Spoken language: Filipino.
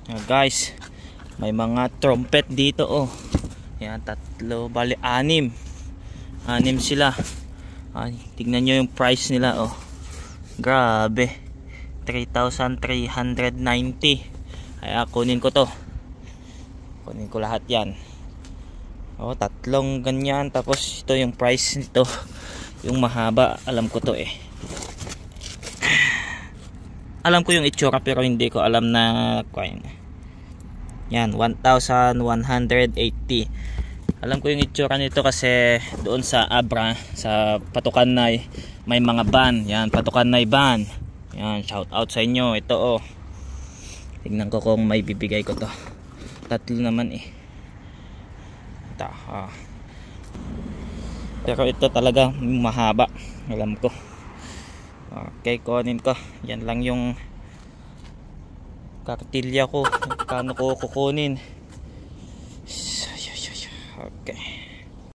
Guys, may mga trumpet dito oh. Yan, tatlo, bali anim sila. Tignan nyo yung price nila oh. Grabe, 3,390. Kaya kunin ko to. Kunin ko lahat yan. Oh, tatlong ganyan. Tapos ito yung price nito. Yung mahaba, alam ko to eh. Alam ko yung itsura pero hindi ko alam na coin. Yan, 1,180. Alam ko yung itsura nito kasi doon sa Abra, sa Patukanay, may mga ban. Yan, Patukanay ban. Yan, shout out sa inyo. Ito oh. Tingnan ko kung may bibigay ko to. Tatlo naman eh. Pero ito talaga mahaba. Alam ko. Okay, kunin ko. Yan lang yung kartilya ko. Kano ko kukunin. Okay.